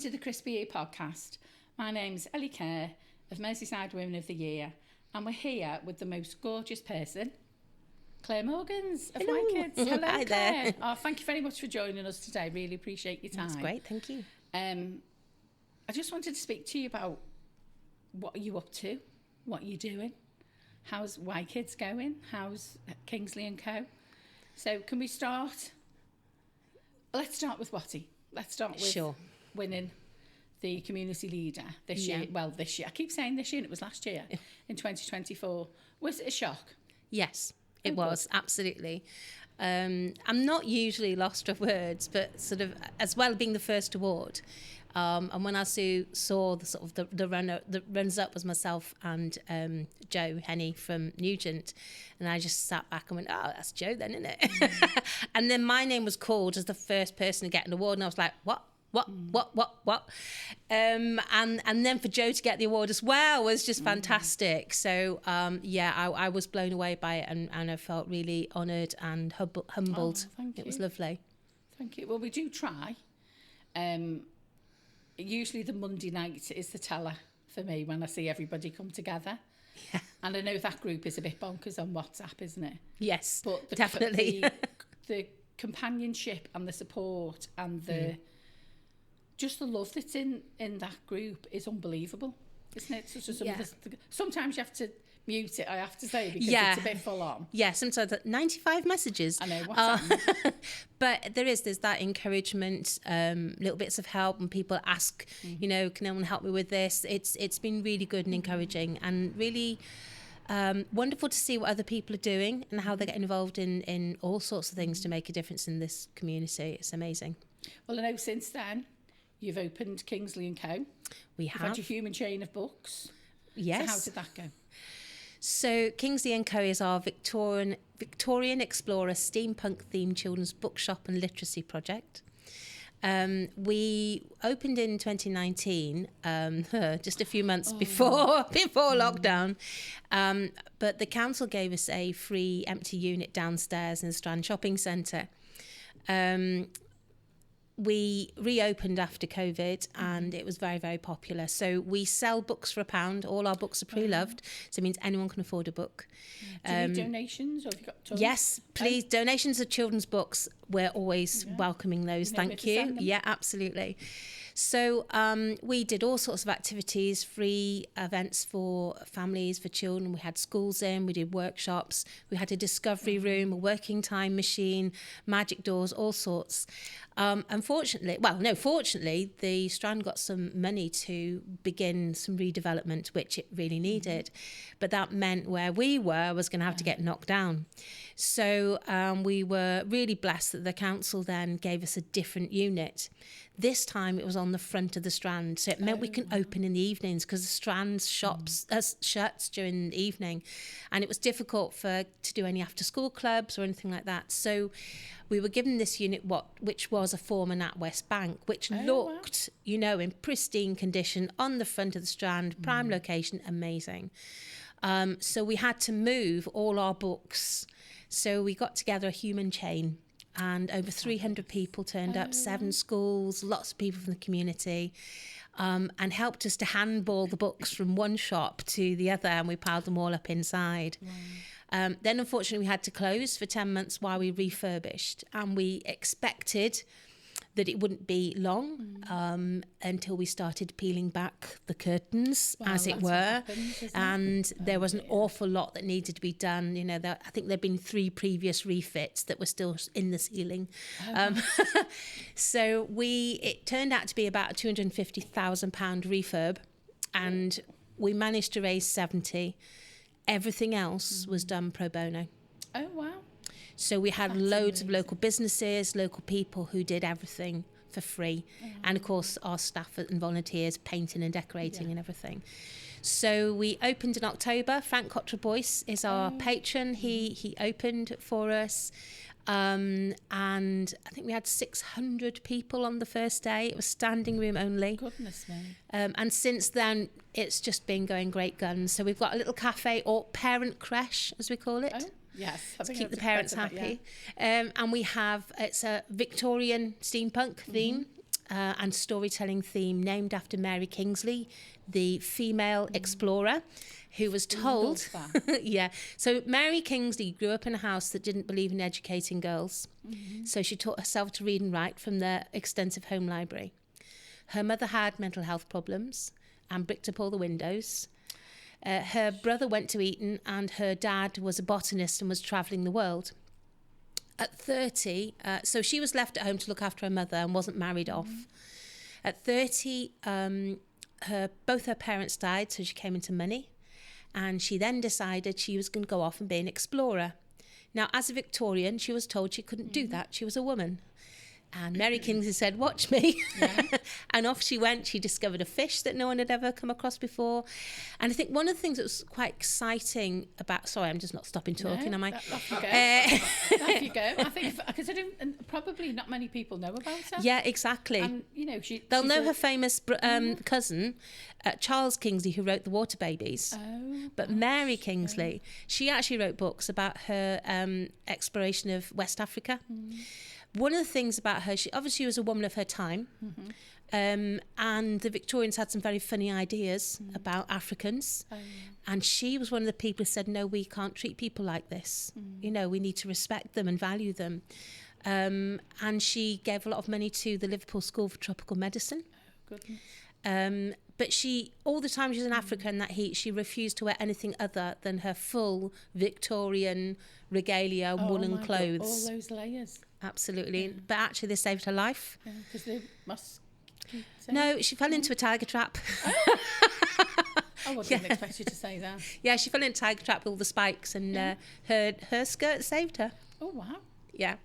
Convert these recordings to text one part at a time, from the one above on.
to the Crispy Ear podcast. My name's Ellie Kerr of Merseyside Women of the Year, and we're here with the most gorgeous person, Claire Morgans of YKids. Hello, Hi Claire. there. Oh, thank you very much for joining us today. Really appreciate your time. That's great, thank you. I just wanted to speak to you about what are you up to, what are you doing, how's YKids going, how's Kingsley and Co. So can we start? Let's start with YKids. Let's start with winning the community leader this year. Well, this year. I keep saying this year, and it was last year, in 2024. Was it a shock? Yes, it was, absolutely. I'm not usually lost for words, but sort of, as well being the first award. And when I saw the sort of the runner that runs up was myself and Joe Henny from Nugent, and I just sat back and went, "Oh, that's Joe then, isn't it?" And then my name was called as the first person to get an award, and I was like, "What?" And then for Joe to get the award as well was just fantastic. So I was blown away by it, and I felt really honoured and humbled. Oh, thank you. It was lovely. Thank you. Well, we do try. Usually the Monday night is the teller for me when I see everybody come together. Yeah. And I know that group is a bit bonkers on WhatsApp, isn't it? Yes, but definitely. The companionship and the support and the just the love that's in that group is unbelievable, isn't it? Sometimes you have to mute it, I have to say, because it's a bit full on. Yeah, sometimes 95 messages. I know, what's but there's that encouragement, little bits of help when people ask, can anyone help me with this? It's been really good and encouraging, and really wonderful to see what other people are doing and how they're getting involved in all sorts of things to make a difference in this community. It's amazing. Well, I know since then you've opened Kingsley and Co. We You've had your human chain of books. Yes. So how did that go? So Kingsley & Co is our Victorian Explorer steampunk themed children's bookshop and literacy project. We opened in 2019, just a few months before lockdown. But the council gave us a free empty unit downstairs in the Strand Shopping Centre. We reopened after COVID, and it was very, very popular. So we sell books for £1. All our books are pre-loved, so it means anyone can afford a book. Do you need donations, or have you got tons? Yes, please. Donations of children's books, we're always welcoming those. Thank you. Yeah, absolutely. So we did all sorts of activities, free events for families, for children. We had schools in, we did workshops, we had a discovery room, a working time machine, magic doors, all sorts. Fortunately, the Strand got some money to begin some redevelopment, which it really needed. But that meant where we was going to have to get knocked down. So we were really blessed that the council then gave us a different unit. This time it was on the front of the Strand, so it meant we can open in the evenings, because the Strand's shops shuts during the evening, and it was difficult to do any after school clubs or anything like that. So we were given this unit, which was a former NatWest Bank, which looked, in pristine condition on the front of the Strand, prime location, amazing. So we had to move all our books. So we got together a human chain, and over 300 people turned up, 7 schools, lots of people from the community, and helped us to handball the books from one shop to the other, and we piled them all up inside. Wow. Then, unfortunately, we had to close for 10 months while we refurbished, and we expected that it wouldn't be long until we started peeling back the curtains, as it were. And there was an awful lot that needed to be done. I think there'd been 3 previous refits that were still in the ceiling. So it turned out to be about a £250,000 refurb, and we managed to raise 70. Everything else was done pro bono. Oh, wow. So we had loads of local businesses, local people who did everything for free. And of course, our staff and volunteers painting and decorating and everything. So we opened in October. Frank Cottrell Boyce is our patron. He opened for us. And I think we had 600 people on the first day. It was standing room only. Goodness me. And since then, it's just been going great guns. So we've got a little cafe, or parent creche, as we call it. Oh, yes. To keep the parents happy. And we have, it's a Victorian steampunk theme. and storytelling theme named after Mary Kingsley, the female explorer, who was told... Yeah. So Mary Kingsley grew up in a house that didn't believe in educating girls. So she taught herself to read and write from their extensive home library. Her mother had mental health problems and bricked up all the windows. Her brother went to Eton, and her dad was a botanist and was travelling the world. At 30, so she was left at home to look after her mother and wasn't married off. At 30, both her parents died, so she came into money. And she then decided she was going to go off and be an explorer. Now, as a Victorian, she was told she couldn't do that. She was a woman. And Mary Kingsley said, watch me. Yeah. And off she went. She discovered a fish that no one had ever come across before. And I think one of the things that was quite exciting about... Sorry, I'm just not stopping talking, am I? Off you go. Off you go. I think, because probably not many people know about her. Yeah, exactly. And, you know, they'll know her famous cousin, Charles Kingsley, who wrote The Water Babies. Oh, but Mary Kingsley, she actually wrote books about her exploration of West Africa. One of the things about her, she obviously was a woman of her time, and the Victorians had some very funny ideas about Africans, and she was one of the people who said, no, we can't treat people like this. You know, we need to respect them and value them. And she gave a lot of money to the Liverpool School for Tropical Medicine. Oh, goodness. But she, all the time she was in Africa in that heat, she refused to wear anything other than her full Victorian regalia, woolen clothes. God, all those layers. Absolutely. Yeah. But actually they saved her life. Because they must... No, she fell into a tiger trap. Oh. I wouldn't expect you to say that. Yeah, she fell into a tiger trap with all the spikes, and her skirt saved her. Oh, wow. Yeah.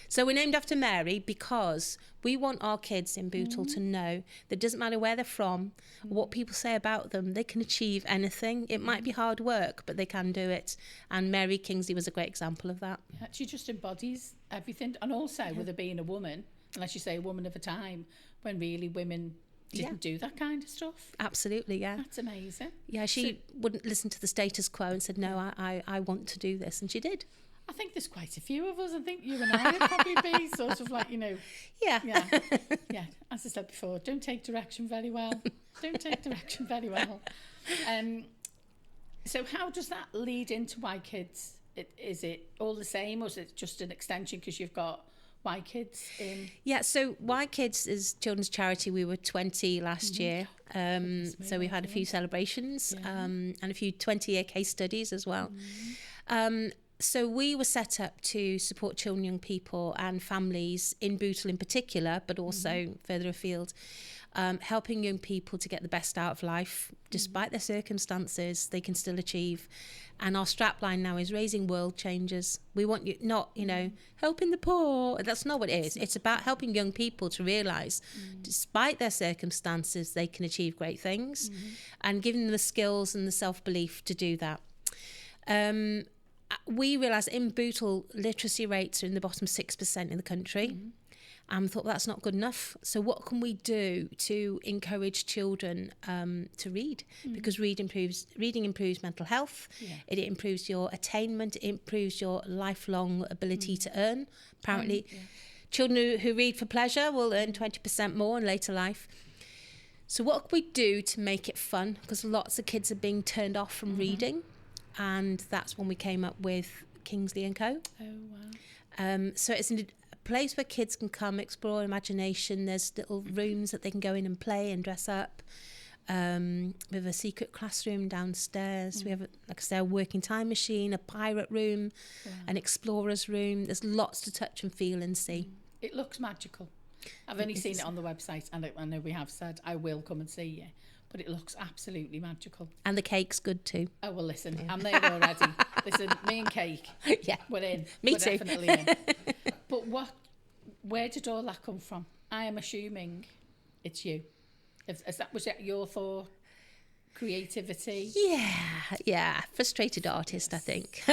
So we're named after Mary because we want our kids in Bootle to know that it doesn't matter where they're from, or what people say about them, they can achieve anything. It might be hard work, but they can do it. And Mary Kingsley was a great example of that. Yeah, she just embodies everything. And also with her being a woman, unless you say a woman of a time, when really women didn't do that kind of stuff. Absolutely, yeah. That's amazing. Yeah, she wouldn't listen to the status quo and said, no, I want to do this. And she did. I think there's quite a few of us. I think you and I would probably be sort of like, you know. Yeah. Yeah. As I said before, don't take direction very well. So how does that lead into YKids? Is it all the same, or is it just an extension because you've got YKids in? Yeah, so YKids is children's charity. We were 20 last year. So we had a few celebrations and a few 20-year case studies as well. So we were set up to support children, young people and families in Bootle in particular, but also further afield, helping young people to get the best out of life. Despite their circumstances, they can still achieve. And our strapline now is raising world changers. We want you, not, you know, helping the poor. That's not what it is. It's about helping young people to realise, despite their circumstances, they can achieve great things and giving them the skills and the self-belief to do that. We realised in Bootle, literacy rates are in the bottom 6% in the country. And thought that's not good enough. So what can we do to encourage children to read? Because reading improves mental health. It improves your attainment. It improves your lifelong ability to earn. Apparently, children who read for pleasure will earn 20% more in later life. So what can we do to make it fun? Because lots of kids are being turned off from reading. And that's when we came up with Kingsley & Co. Oh, wow. So it's a place where kids can come, explore imagination. There's little rooms that they can go in and play and dress up. We have a secret classroom downstairs. We have, like I say, a working time machine, a pirate room, an explorer's room. There's lots to touch and feel and see. It looks magical. I've only seen it on the website, and I know we have said I will come and see you. But it looks absolutely magical. And the cake's good too. Oh, well, listen, I'm there already. Listen, me and cake, we're in. Me too. We're definitely in. But where did all that come from? I am assuming it's you. Was that your thought? Creativity? Yeah. Frustrated artist, I think.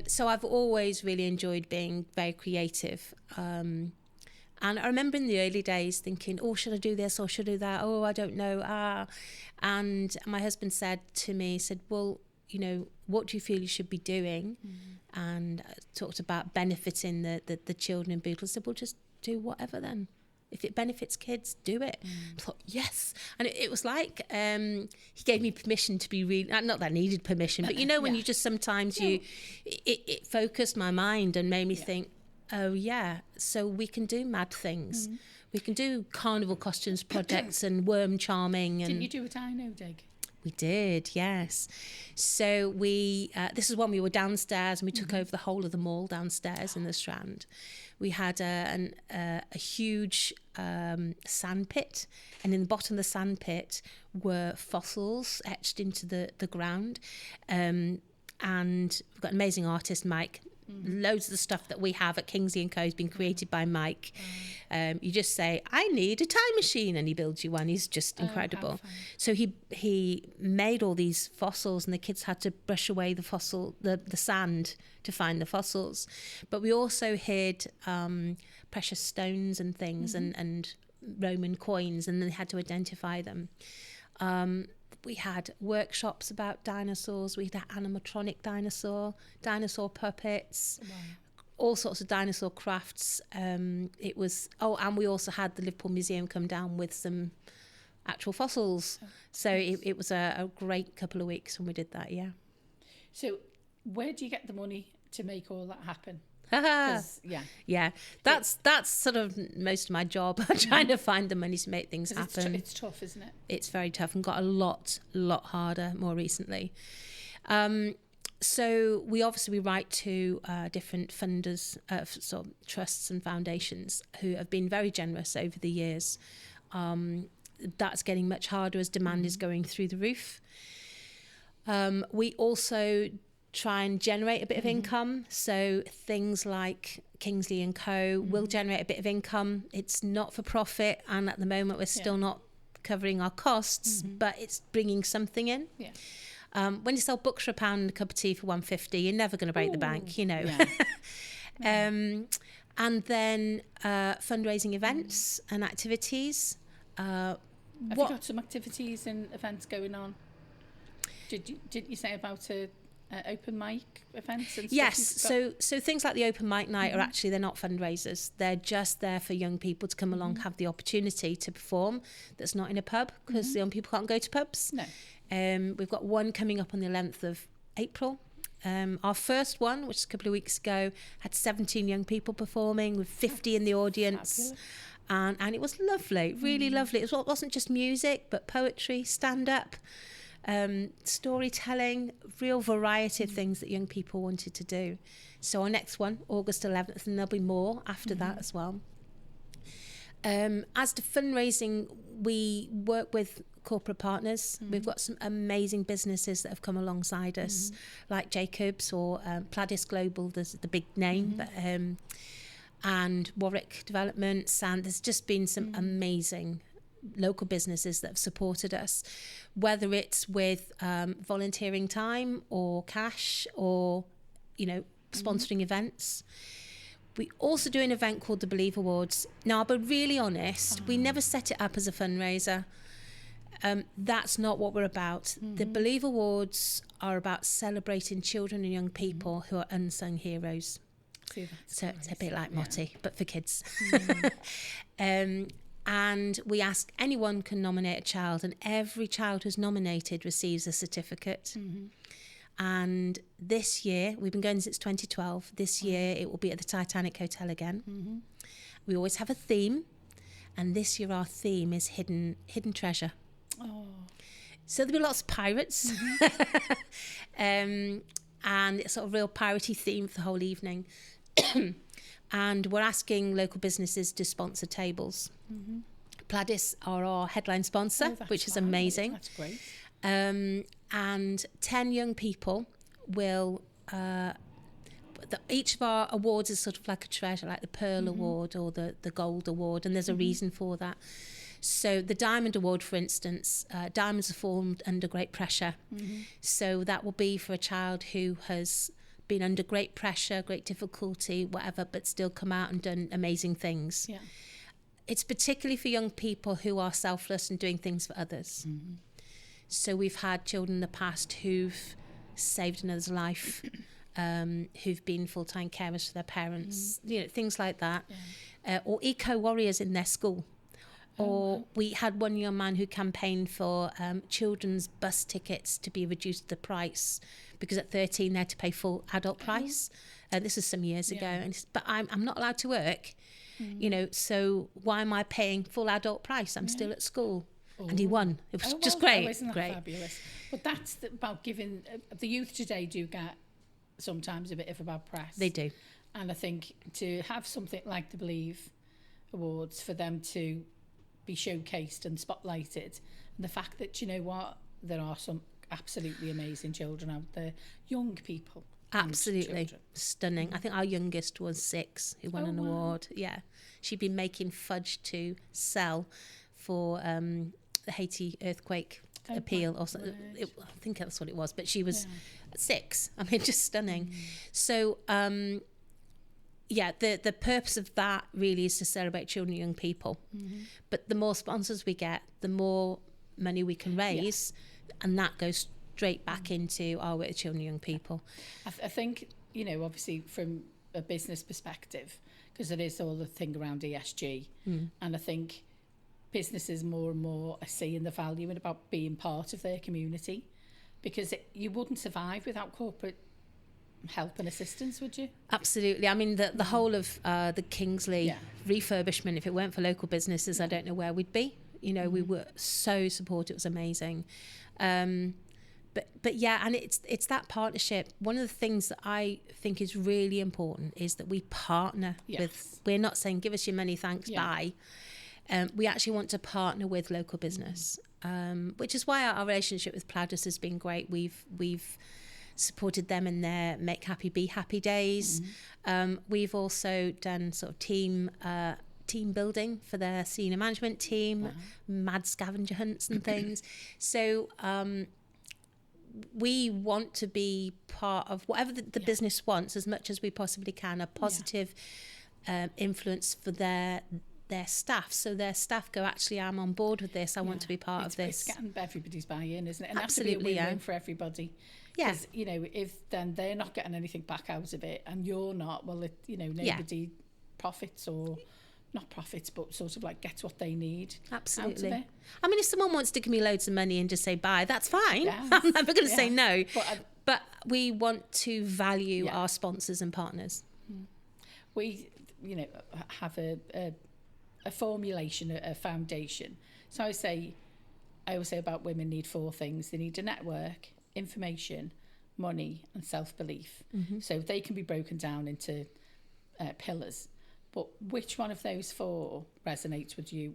So I've always really enjoyed being very creative. And I remember in the early days thinking, oh, should I do this or should I do that? Oh, I don't know. And my husband said to me, well, you know, what do you feel you should be doing? And talked about benefiting the children in Bootle. I said, well, just do whatever then. If it benefits kids, do it. I thought, yes. And it was like, he gave me permission to be really, not that I needed permission, but when you just sometimes it focused my mind and made me think, oh yeah, so we can do mad things. We can do carnival costumes projects and worm charming. And didn't you do a dino dig? We did, yes. So this is when we were downstairs and we took over the whole of the mall downstairs in the Strand. We had a huge sand pit, and in the bottom of the sand pit were fossils etched into the ground. And we've got an amazing artist, Mike. Loads of the stuff that we have at Kingsley & Co has been created by Mike. You just say, I need a time machine, and he builds you one. He's just incredible. So he made all these fossils, and the kids had to brush away the sand to find the fossils. But we also hid precious stones and things and Roman coins, and then they had to identify them. We had workshops about dinosaurs. We had an animatronic dinosaur puppets, all sorts of dinosaur crafts. And we also had the Liverpool Museum come down with some actual fossils. So it was a great couple of weeks when we did that, yeah. So where do you get the money to make all that happen? That's sort of most of my job, trying to find the money to make things happen. It's tough, isn't it? It's very tough, and got a lot harder more recently. So we write to different funders, sort of trusts and foundations who have been very generous over the years. That's getting much harder as demand is going through the roof. We also try and generate a bit of income. So things like Kingsley & Co will generate a bit of income. It's not for profit, and at the moment we're still not covering our costs, but it's bringing something in. When you sell books for £1 and a cup of tea for £1.50, you're never going to break the bank, And then fundraising events and activities. Have you got some activities and events going on? Did you say about open mic events and stuff? Yes, so things like the open mic night they're not fundraisers. They're just there for young people to come along, have the opportunity to perform that's not in a pub, because young people can't go to pubs. No. We've got one coming up on the 11th of April. Our first one, which was a couple of weeks ago, had 17 young people performing with 50 in the audience. And it was lovely, really lovely. It wasn't just music, but poetry, stand-up, storytelling, real variety of things that young people wanted to do. So our next one, August 11th, and there'll be more after that as well. As to fundraising, we work with corporate partners. We've got some amazing businesses that have come alongside us, like Jacobs or Pladis Global, there's the big name, but, and Warwick Developments, and there's just been some amazing local businesses that have supported us, whether it's with volunteering time or cash or sponsoring events. We also do an event called the Believe Awards. Now, I'll be really honest, we never set it up as a fundraiser. That's not what we're about. The Believe Awards are about celebrating children and young people who are unsung heroes. So it's a bit like MWOTY, but for kids. And we ask anyone can nominate a child, and every child who's nominated receives a certificate. And this year, we've been going since 2012. This year, it will be at the Titanic Hotel again. We always have a theme, and this year our theme is hidden treasure. So there'll be lots of pirates, and it's sort of real piratey theme for the whole evening. And we're asking local businesses to sponsor tables. Pladis are our headline sponsor, which is amazing. That's great. And 10 young people will... each of our awards is sort of like a treasure, like the Pearl Award or the Gold Award, and there's a reason for that. So the Diamond Award, for instance, diamonds are formed under great pressure. So that will be for a child who has been under great pressure, great difficulty, whatever, but still come out and done amazing things. It's particularly for young people who are selfless and doing things for others. So we've had children in the past who've saved another's life, who've been full-time carers for their parents, things like that, or eco-warriors in their school. Or we had one young man who campaigned for children's bus tickets to be reduced the price, because at 13 they had to pay full adult price. This was some years ago. But I'm not allowed to work, so why am I paying full adult price? I'm still at school. And he won. It was just great. Isn't that great. Fabulous? But that's about giving. The youth today do get sometimes a bit of a bad press. They do. And I think to have something like the Believe Awards, for them to be showcased and spotlighted, and the fact that, there are some absolutely amazing children out there, young people. Absolutely stunning. I think our youngest was 6 who won an award. Yeah, she'd been making fudge to sell for the Haiti earthquake appeal or something. I think that's what it was, but she was 6. I mean, just stunning. So the purpose of that really is to celebrate children and young people. But the more sponsors we get, the more money we can raise, and that goes straight back into our work with children and young people. I think, obviously from a business perspective, because there is all the thing around ESG, and I think businesses more and more are seeing the value in about being part of their community, because you wouldn't survive without corporate help and assistance, would you? Absolutely. I mean, the whole of the Kingsley refurbishment, if it weren't for local businesses, I don't know where we'd be. We were so supported. It was amazing. But yeah, and it's that partnership. One of the things that I think is really important is that we partner with, we're not saying give us your money, thanks, bye. We actually want to partner with local business, which is why our relationship with Pladis has been great. We've supported them in their Make Happy, Be Happy days. We've also done sort of team building for their senior management team, mad scavenger hunts and things. So we want to be part of whatever the business wants as much as we possibly can, a positive influence for their staff. So their staff go, actually, I'm on board with this. I want to be part of this. It's getting everybody's buy-in, isn't it? And absolutely, that's to be a win-win for everybody. Yeah. Because, if then they're not getting anything back out of it and you're not, well, nobody profits, or not profits, but sort of like gets what they need. Absolutely. Out of it. I mean, if someone wants to give me loads of money and just say bye, that's fine. Yes. I'm never going to say no. But we want to value our sponsors and partners. We, have a formulation, a foundation. So I always say about women need 4 things. They need a network, information, money, and self-belief. So they can be broken down into pillars. But which one of those 4 resonates with you,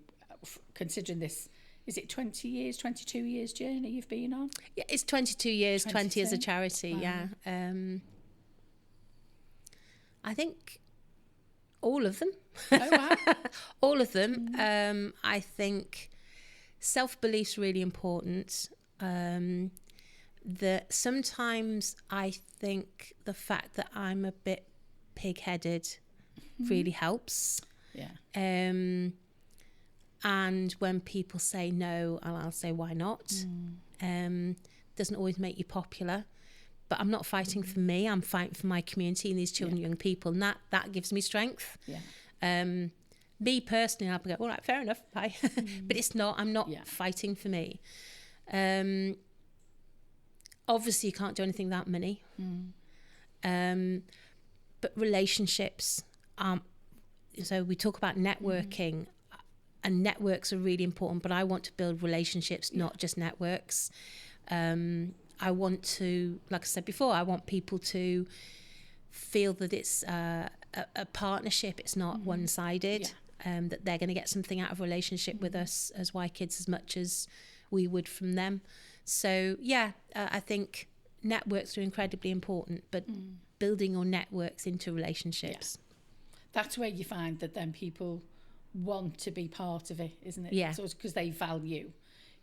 considering this, is it 20 years, 22 years journey you've been on? Yeah, it's 22 years, 20 as a charity, wow. I think all of them. Oh, wow. All of them. I think self-belief's really important. That sometimes I think the fact that I'm a bit pig-headed really helps. Yeah. And when people say no, I'll say why not. Doesn't always make you popular, but I'm not fighting for me. I'm fighting for my community and these children, young people, and that gives me strength. Yeah. Me personally, I'll go, all right, fair enough, bye. But it's not. I'm not fighting for me. Obviously, you can't do anything without money. But relationships. So we talk about networking, and networks are really important, but I want to build relationships, not just networks. I want to, like I said before, I want people to feel that it's a partnership. It's not one-sided, that they're going to get something out of a relationship with us as YKids as much as we would from them. So, I think networks are incredibly important, but building your networks into relationships. That's where you find that then people want to be part of it, isn't it? Yeah. So it's because they value.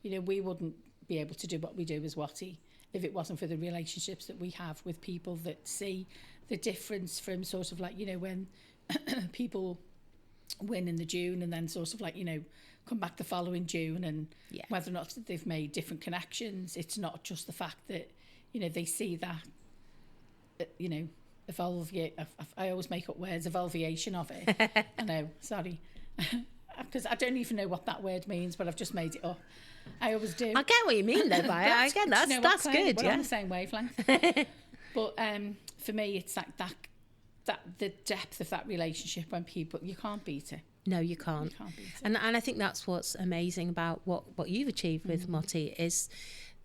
We wouldn't be able to do what we do as YKids if it wasn't for the relationships that we have with people that see the difference from sort of like, when people win in the June and then sort of like, come back the following June, and whether or not they've made different connections. It's not just the fact that, they see that you know, I always make up words, evolviation of it. I know, sorry. Because I don't even know what that word means, but I've just made it up. I always do. I get what you mean, though, by it. Again, that's good. We're yeah, on the same wavelength. But for me, it's like that the depth of that relationship when people, you can't beat it. No, you can't. You can't beat it. And I think that's what's amazing about what you've achieved with MWOTY is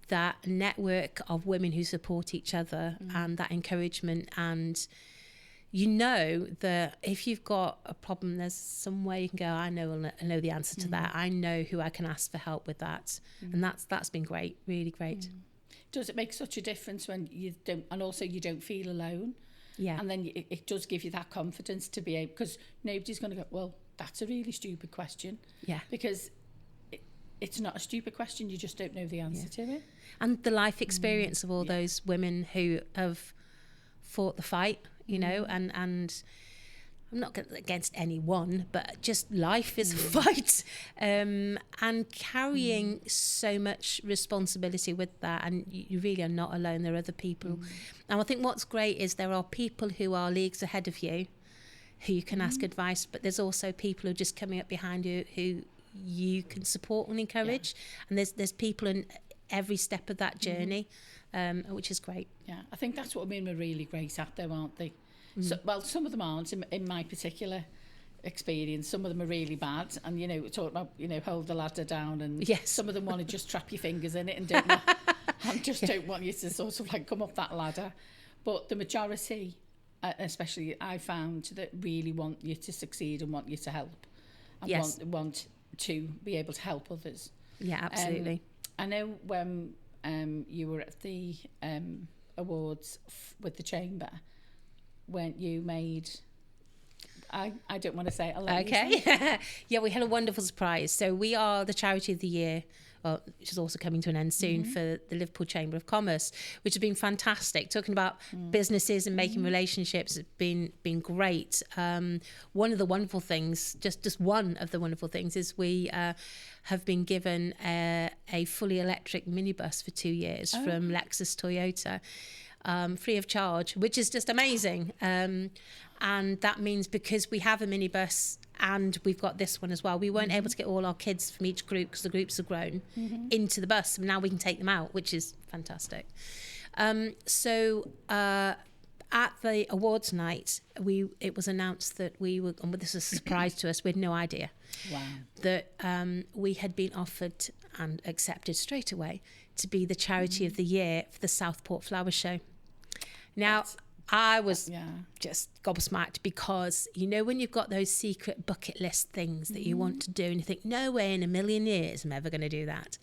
that network of women who support each other and that encouragement. And you know that if you've got a problem, there's somewhere you can go, I know the answer to that. I know who I can ask for help with that. And that's been great, really great. Does it make such a difference when you don't, and also you don't feel alone? Yeah. And then it does give you that confidence to be able, because nobody's going to go, well, that's a really stupid question. Yeah. Because it's not a stupid question, you just don't know the answer to it. And the life experience of all those women who have fought the fight, you know, and I'm not against anyone, but just life is a fight, and carrying so much responsibility with that, and you really are not alone. There are other people, and I think what's great is there are people who are leagues ahead of you, who you can ask advice, but there's also people who are just coming up behind you who you can support and encourage, and there's people in every step of that journey, which is great. Yeah, I think that's what women are really great at, though, aren't they? So, well, some of them aren't in my particular experience. Some of them are really bad, and you know, talk about, you know, hold the ladder down, and some of them want to just trap your fingers in it and don't want you to sort of like come up that ladder. But the majority, especially I found, that really want you to succeed and want you to help, and want to be able to help others. Yeah, absolutely. I know when you were at the awards with the Chamber, when you made, I don't want to say it. I'll let you say. Yeah, we had a wonderful surprise. So we are the Charity of the Year, which is also coming to an end soon, for the Liverpool Chamber of Commerce, which has been fantastic. Talking about businesses and making relationships has been great. One of the wonderful things, just one of the wonderful things, is we have been given a fully electric minibus for 2 years from Lexus Toyota. Free of charge, which is just amazing. And that means because we have a minibus and we've got this one as well, we weren't able to get all our kids from each group, because the groups have grown, into the bus. And now we can take them out, which is fantastic. So at the awards night, it was announced that we were, and this was a surprise to us, we had no idea, that we had been offered and accepted straight away to be the Charity of the Year for the Southport Flower Show. Now, I was just gobsmacked, because, you know, when you've got those secret bucket list things that you want to do and you think, no way in a million years I'm ever going to do that.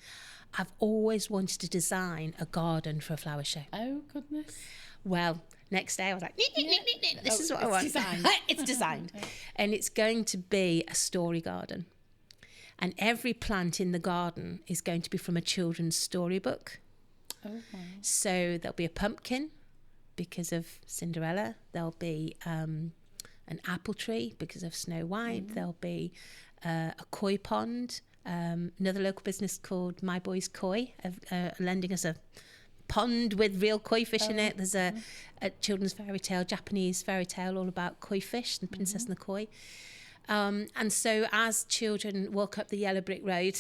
I've always wanted to design a garden for a flower show. Oh, goodness. Well, next day I was like, this is what I want. Designed. It's designed. And it's going to be a story garden. And every plant in the garden is going to be from a children's storybook. Oh, wow. So there'll be a pumpkin because of Cinderella. There'll be an apple tree because of Snow White. There'll be a koi pond. Another local business called My Boy's Koi lending us a pond with real koi fish in it. There's a children's fairy tale, Japanese fairy tale, all about koi fish, the Princess and the Koi. And so as children walk up the yellow brick road,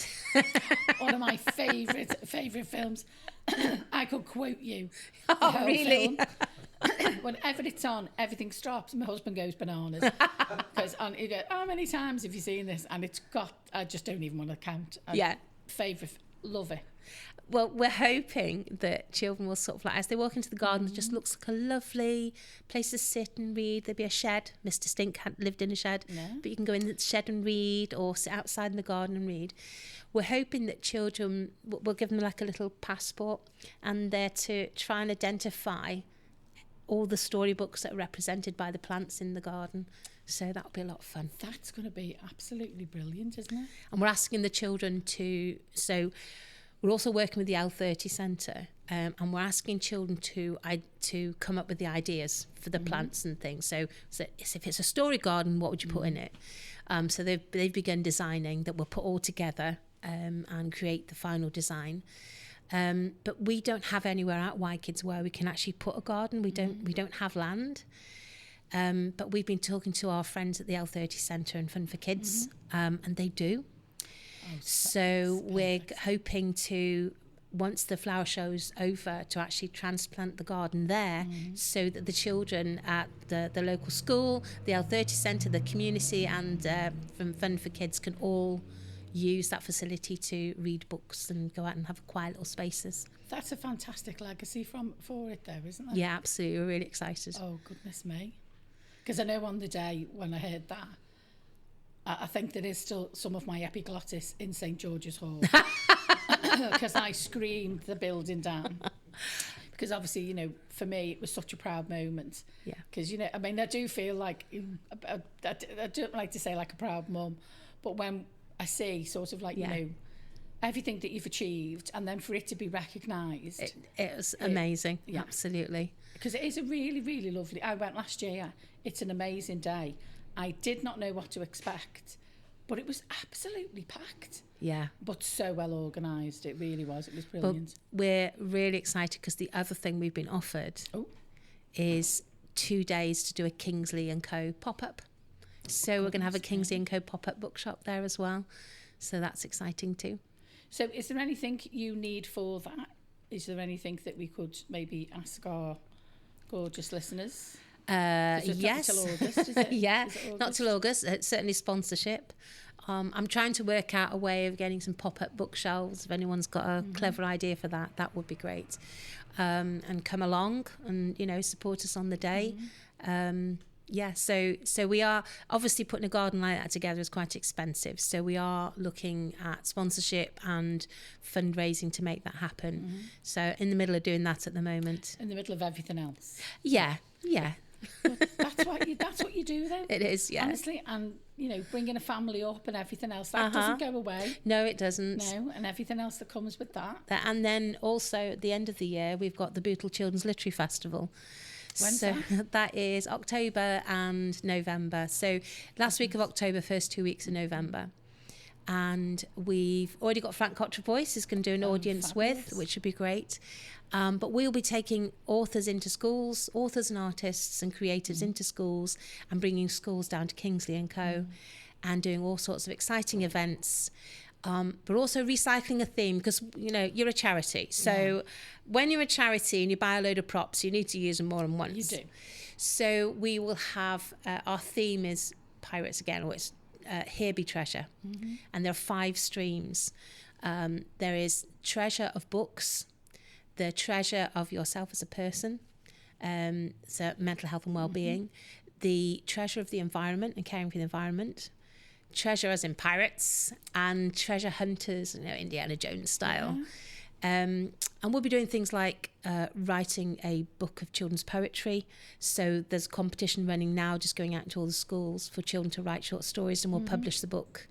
one of my favourite films, I could quote you. Oh, really? Whenever it's on, everything stops. My husband goes bananas. Because he goes, how many times have you seen this? And it's got, I just don't even want to count. Favourite, love it. Well, we're hoping that children will sort of, like, as they walk into the garden, it just looks like a lovely place to sit and read. There'll be a shed. Mr. Stink lived in a shed, but you can go in the shed and read, or sit outside in the garden and read. We're hoping that children, we'll give them like a little passport, and they're to try and identify all the storybooks that are represented by the plants in the garden. So that'll be a lot of fun. That's going to be absolutely brilliant, isn't it? And we're asking the children to, so we're also working with the L30 Centre, and we're asking children to come up with the ideas for the plants and things. So if it's a story garden, what would you put in it? So they've begun designing that we'll put all together and create the final design. But we don't have anywhere at YKids where we can actually put a garden. We don't have land. But we've been talking to our friends at the L30 Centre and Fun for Kids, and they do. So we're hoping to, once the flower show's over, to actually transplant the garden there, so that the children at the local school, the L30 Centre, the community, and from Fun for Kids can all use that facility to read books and go out and have quiet little spaces. That's a fantastic legacy for it there, isn't it? Yeah, absolutely. We're really excited. Oh, goodness me. Because I know on the day when I heard that, I think there is still some of my epiglottis in St George's Hall. Because I screamed the building down. Because obviously, you know, for me, it was such a proud moment. Yeah. Because, you know, I mean, I do feel like, I don't like to say like a proud mum, but when I see sort of like, you know, everything that you've achieved, and then for it to be recognised. It was amazing. Yeah. Absolutely. Because it is a really, really lovely... I went last year. It's an amazing day. I did not know what to expect, but it was absolutely packed. Yeah. But so well organised. It really was. It was brilliant. But we're really excited because the other thing we've been offered is 2 days to do a Kingsley & Co. pop-up. So we're going to have a Kingsley & Co. pop-up bookshop there as well. So that's exciting too. So is there anything you need for that? Is there anything that we could maybe ask our gorgeous listeners? Yes. Not till August, is it? Yeah, is it August? Not till August. It's certainly sponsorship. I'm trying to work out a way of getting some pop-up bookshelves. If anyone's got a clever idea for that, that would be great. And come along and, you know, support us on the day. So we are obviously putting a garden like that together is quite expensive. So we are looking at sponsorship and fundraising to make that happen. So in the middle of doing that at the moment. In the middle of everything else. Yeah. But that's what you do then. It is, yeah. Honestly, and you know, bringing a family up and everything else that doesn't go away. No, it doesn't. No, and everything else that comes with that. And then also at the end of the year, we've got the Bootle Children's Literary Festival. When's that? That is October and November. So last week of October, first 2 weeks of November. And we've already got Frank Cottreboyce who's going to do an audience fabulous. with, which would be great. But we'll be taking authors into schools, authors and artists and creatives into schools, and bringing schools down to Kingsley & Co. And doing all sorts of exciting events. But also recycling a theme, because, you know, you're a charity. So when you're a charity and you buy a load of props, you need to use them more than once. You do. So we will have, our theme is pirates again, or it's Here Be Treasure. And there are 5 streams. There is treasure of books, the treasure of yourself as a person, so mental health and well-being, the treasure of the environment and caring for the environment, treasure as in pirates, and treasure hunters, you know, Indiana Jones style. And we'll be doing things like writing a book of children's poetry. So there's a competition running now, just going out into all the schools for children to write short stories, and we'll publish the book.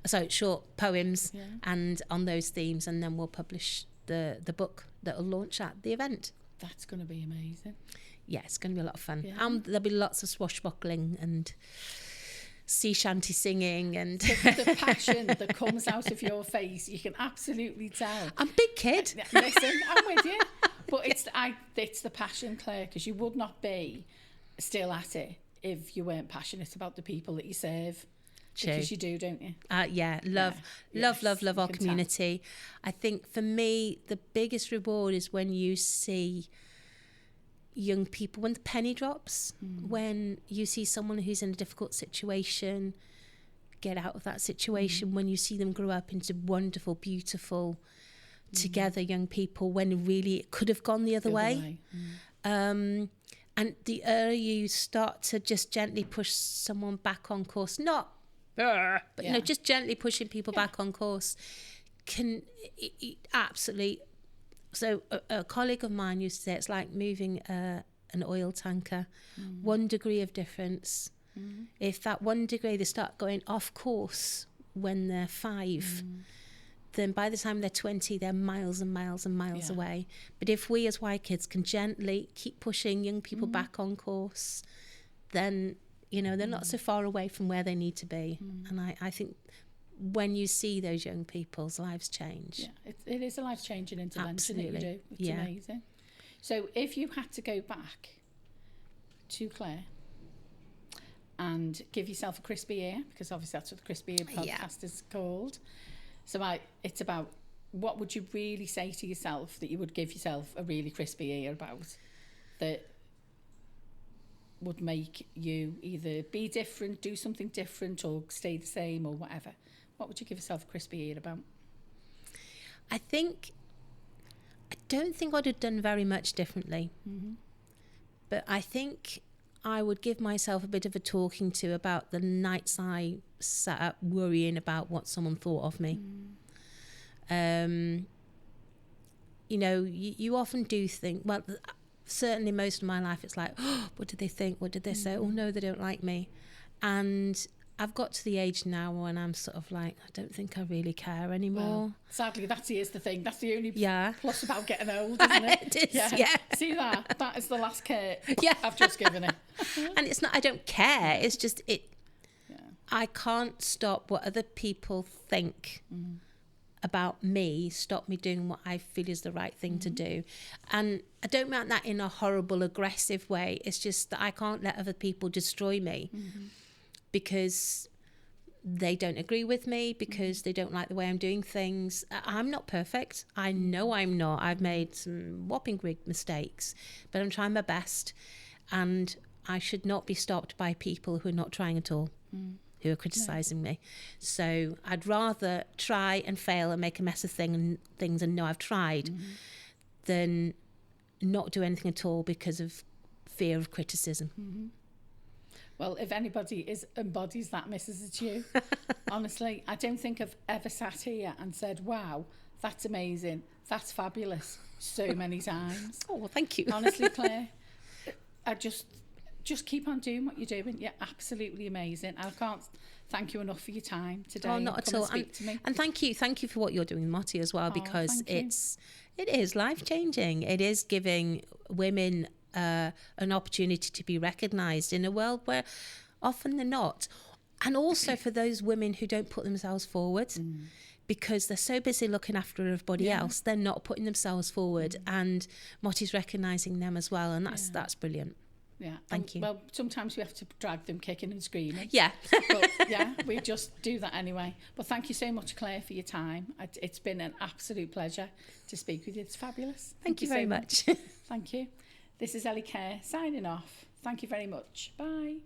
So short poems and on those themes, and then we'll publish the book that will launch at the event. That's going to be amazing. Yeah, it's going to be a lot of fun. Yeah. There'll be lots of swashbuckling and sea shanty singing and the passion that comes out of your face, you can absolutely tell. I'm a big kid. Listen, I'm with you. But it's the passion, Claire, because you would not be still at it if you weren't passionate about the people that you serve. True. Because you do, don't you? Love our community. I think for me, the biggest reward is when you see young people, when the penny drops, when you see someone who's in a difficult situation get out of that situation, when you see them grow up into wonderful, beautiful, together young people, when really it could have gone the other way. And the earlier you start to just gently push someone back on course, but you know, just gently pushing people back on course, can absolutely. So a colleague of mine used to say it's like moving an oil tanker. 1 degree of difference. If that 1 degree they start going off course when they're 5, then by the time they're 20, they're miles and miles and miles away. But if we as YKids can gently keep pushing young people back on course, then, you know, they're not so far away from where they need to be. And I think when you see those young people's lives change. Yeah, it is a life-changing intervention that you do. It's amazing. So if you had to go back to Claire and give yourself a crispy ear, because obviously that's what the crispy ear podcast is called. So it's about, what would you really say to yourself that you would give yourself a really crispy ear about, that would make you either be different, do something different, or stay the same, or whatever? What would you give yourself a crispy ear about? I don't think I'd have done very much differently. But I think I would give myself a bit of a talking to about the nights I sat up worrying about what someone thought of me. You know, you often do think, well, certainly most of my life it's like, oh, what did they think? What did they say? Oh no, they don't like me. And I've got to the age now when I'm sort of like, I don't think I really care anymore. Well, sadly, here's the thing. That's the only plus about getting old, isn't it? It is, yeah. See that? That is the last care I've just given it. And it's not, I don't care. It's just, I can't stop what other people think about me, stop me doing what I feel is the right thing to do. And I don't mean that in a horrible, aggressive way. It's just that I can't let other people destroy me. Because they don't agree with me, because they don't like the way I'm doing things. I'm not perfect. I know I'm not. I've made some whopping big mistakes, but I'm trying my best. And I should not be stopped by people who are not trying at all, who are criticising me. So I'd rather try and fail and make a mess of things and know I've tried than not do anything at all because of fear of criticism. Well, if anybody embodies that, Mrs. It's you. Honestly, I don't think I've ever sat here and said, wow, that's amazing, that's fabulous, so many times. Oh, well, thank you. Honestly, Claire, I just keep on doing what you're doing. You're absolutely amazing. I can't thank you enough for your time today. Oh, not at all. And thank you for what you're doing with MWOTY as well, because it is life-changing. It is giving women an opportunity to be recognised in a world where often they're not. And also for those women who don't put themselves forward because they're so busy looking after everybody else, they're not putting themselves forward, and MWOTY's recognising them as well, and that's brilliant. Yeah. Thank you. Well, sometimes we have to drag them kicking and screaming. Yeah. But we just do that anyway. But thank you so much, Claire, for your time. It's been an absolute pleasure to speak with you. It's fabulous. Thank you very much. Thank you. This is Ellie Kerr signing off. Thank you very much. Bye.